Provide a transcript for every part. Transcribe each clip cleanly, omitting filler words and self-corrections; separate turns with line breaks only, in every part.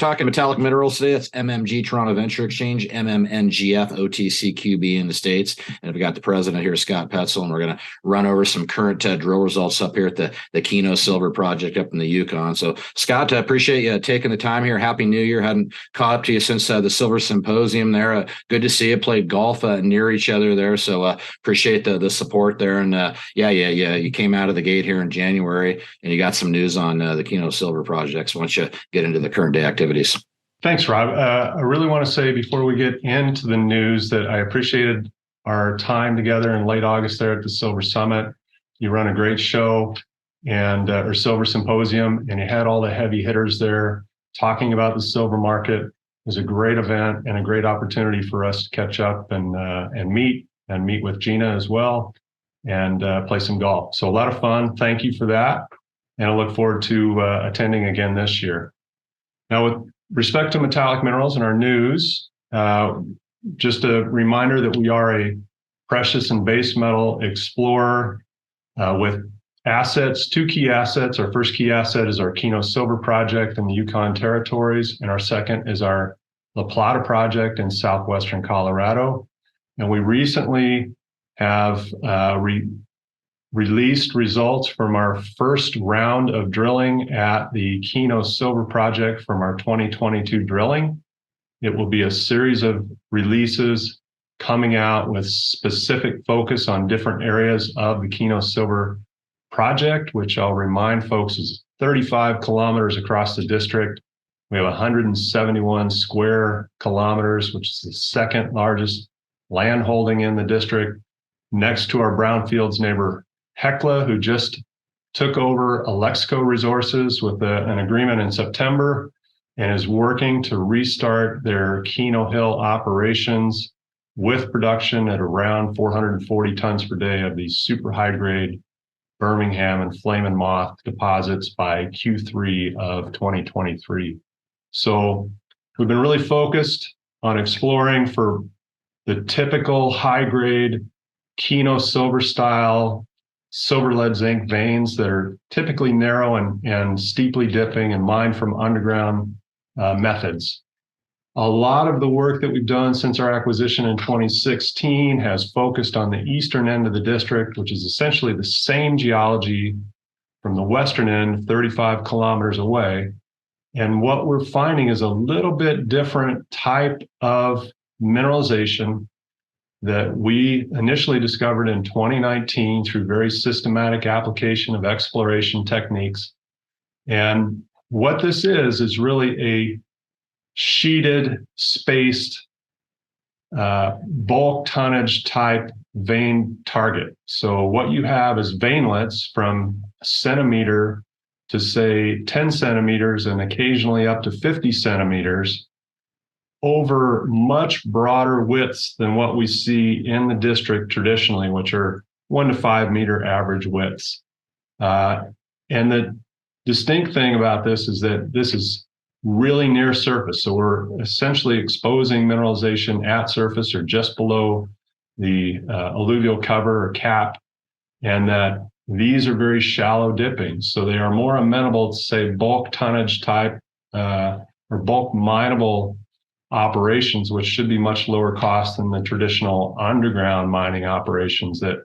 talking metallic minerals today. That's MMG Toronto Venture Exchange, MMNGF, OTCQB in the States. And we got the president here, Scott Petsel, and we're going to run over some current drill results up here at the Keno Silver project up in the Yukon. So, Scott, I appreciate you taking the time here. Happy New Year. Hadn't caught up to you since the Silver Symposium there. Good to see you. Played golf near each other there. So appreciate the support there. And you came out of the gate here in January, and you got some news on the Keno Silver projects. Why don't you get into the current day activities?
Thanks, Rob. I really want to say before we get into the news that I appreciated our time together in late August there at the Silver Summit. You run a great show or Silver Symposium, and you had all the heavy hitters there talking about the silver market. It was a great event and a great opportunity for us to catch up and meet with Gina as well and play some golf. So a lot of fun. Thank you for that. And I look forward to attending again this year. Now, with respect to metallic minerals and our news, just a reminder that we are a precious and base metal explorer with assets, two key assets. Our first key asset is our Keno Silver project in the Yukon territories, and our second is our Plata project in southwestern Colorado. And we recently have released results from our first round of drilling at the Keno Silver project from our 2022 drilling. It will be a series of releases coming out with specific focus on different areas of the Keno Silver project, which I'll remind folks is 35 kilometers across the district. We have 171 square kilometers, which is the second largest land holding in the district, next to our brownfields neighbor Hecla, who just took over Alexco Resources with an agreement in September and is working to restart their Keno Hill operations with production at around 440 tons per day of these super high grade Birmingham and Flame and Moth deposits by Q3 of 2023. So we've been really focused on exploring for the typical high grade Keno Silver style silver lead zinc veins that are typically narrow and steeply dipping and mined from underground methods. A lot of the work that we've done since our acquisition in 2016 has focused on the eastern end of the district, which is essentially the same geology from the western end, 35 kilometers away. And what we're finding is a little bit different type of mineralization that we initially discovered in 2019 through very systematic application of exploration techniques. And what this is really a sheeted, spaced, bulk tonnage type vein target. So what you have is veinlets from a centimeter to say 10 centimeters and occasionally up to 50 centimeters over much broader widths than what we see in the district traditionally, which are 1 to 5 meter average widths. And the distinct thing about this is that this is really near surface. So we're essentially exposing mineralization at surface or just below the alluvial cover or cap, and that these are very shallow dipping. So they are more amenable to say bulk tonnage type or bulk mineable operations, which should be much lower cost than the traditional underground mining operations that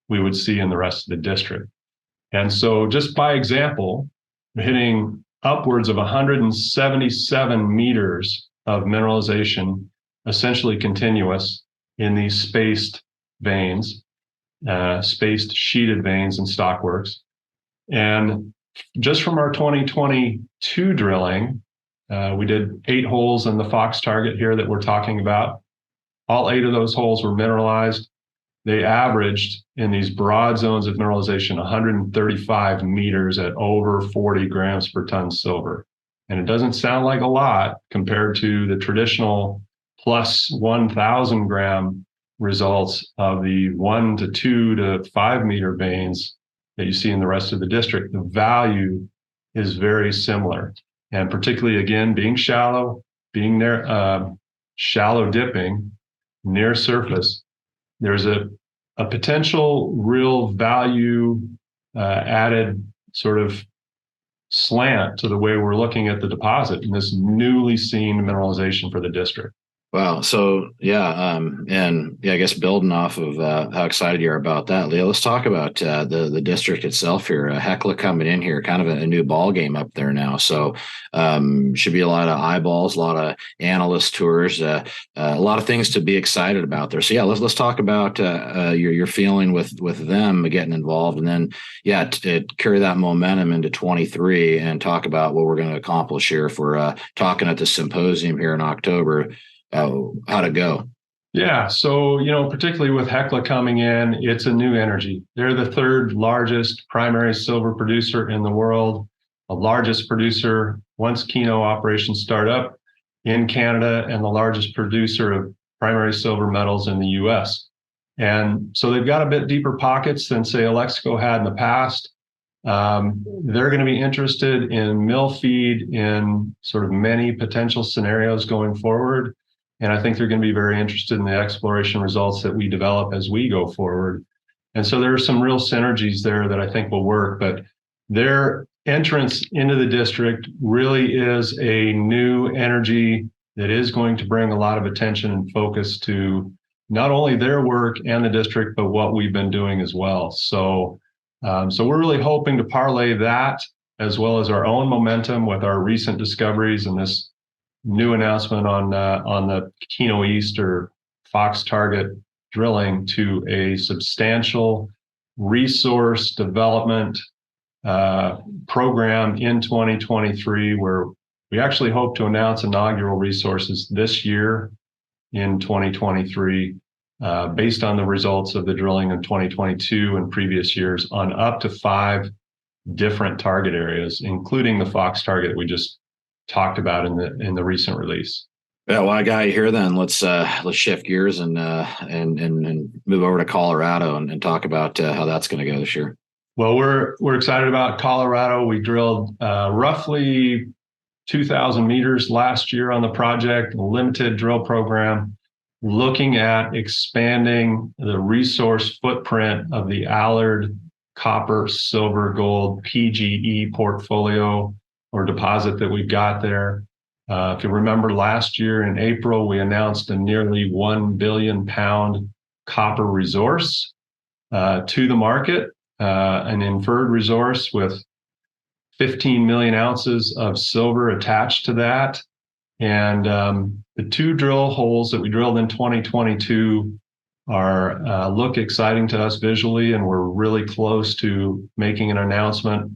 we would see in the rest of the district. And so just by example, hitting upwards of 177 meters of mineralization, essentially continuous in these spaced veins, spaced sheeted veins and stockworks. And just from our 2022 drilling, we did 8 holes in the Fox target here that we're talking about. All 8 of those holes were mineralized. They averaged in these broad zones of mineralization 135 meters at over 40 grams per ton silver. And it doesn't sound like a lot compared to the traditional plus 1,000 gram results of the 1 to 2 to 5 meter veins that you see in the rest of the district. The value is very similar. And particularly, again, being shallow, being near shallow dipping near surface, there's a potential real value added sort of slant to the way we're looking at the deposit and this newly seen mineralization for the district.
Wow. So and I guess building off of how excited you are about that, Leo, let's talk about the district itself here. Hecla coming in here, kind of a new ball game up there now. So should be a lot of eyeballs, a lot of analyst tours, a lot of things to be excited about there. So yeah, let's talk about your feeling with them getting involved, and then to carry that momentum into 23 and talk about what we're going to accomplish here if we're talking at the symposium here in October. How'd it go?
Yeah. So, particularly with Hecla coming in, it's a new energy. They're the third largest primary silver producer in the world, the largest producer once Keno operations start up in Canada, and the largest producer of primary silver metals in the US. And so they've got a bit deeper pockets than, say, Alexico had in the past. They're going to be interested in mill feed in sort of many potential scenarios going forward. And I think they're going to be very interested in the exploration results that we develop as we go forward. And so there are some real synergies there that I think will work. But their entrance into the district really is a new energy that is going to bring a lot of attention and focus to not only their work and the district, but what we've been doing as well. So we're really hoping to parlay that as well as our own momentum with our recent discoveries and this new announcement on the Keno East or Fox target drilling to a substantial resource development program in 2023, where we actually hope to announce inaugural resources this year in 2023, based on the results of the drilling in 2022 and previous years on up to 5 different target areas, including the Fox target we just talked about in the recent release.
Yeah, well, I got you here. Then let's shift gears and move over to Colorado and talk about how that's going to go this year.
Well, we're excited about Colorado. We drilled roughly 2,000 meters last year on the project, a limited drill program, looking at expanding the resource footprint of the Allard copper, silver, gold PGE portfolio or deposit that we've got there. If you remember last year in April, we announced a nearly 1 billion pound copper resource to the market, an inferred resource with 15 million ounces of silver attached to that. And the 2 drill holes that we drilled in 2022 look exciting to us visually, and we're really close to making an announcement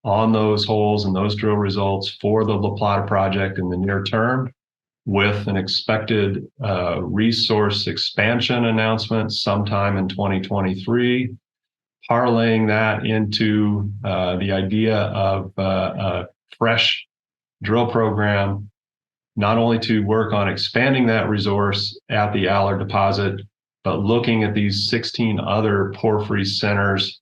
on those holes and those drill results for the Plata project in the near term, with an expected resource expansion announcement sometime in 2023, parlaying that into the idea of a fresh drill program, not only to work on expanding that resource at the Allard deposit, but looking at these 16 other porphyry centers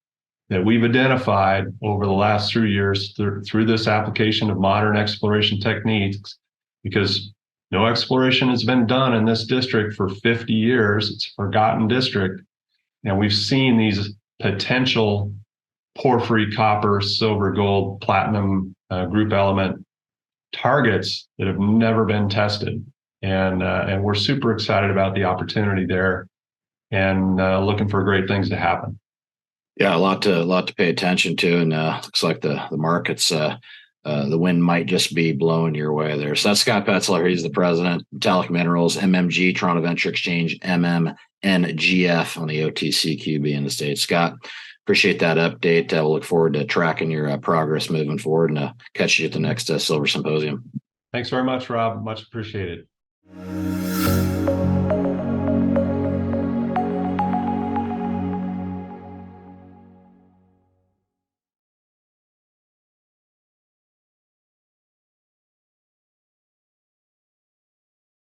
that we've identified over the last 3 years through this application of modern exploration techniques, because no exploration has been done in this district for 50 years. It's a forgotten district. And we've seen these potential porphyry, copper, silver, gold, platinum group element targets that have never been tested. And we're super excited about the opportunity there and looking for great things to happen.
Yeah, a lot to pay attention to, and looks like the markets, the wind might just be blowing your way there. So that's Scott Petsel. He's the president, Metallic Minerals, MMG, Toronto Venture Exchange, MMNGF on the OTCQB in the States. Scott, appreciate that update. We'll look forward to tracking your progress moving forward, and catch you at the next Silver Symposium.
Thanks very much, Rob. Much appreciated.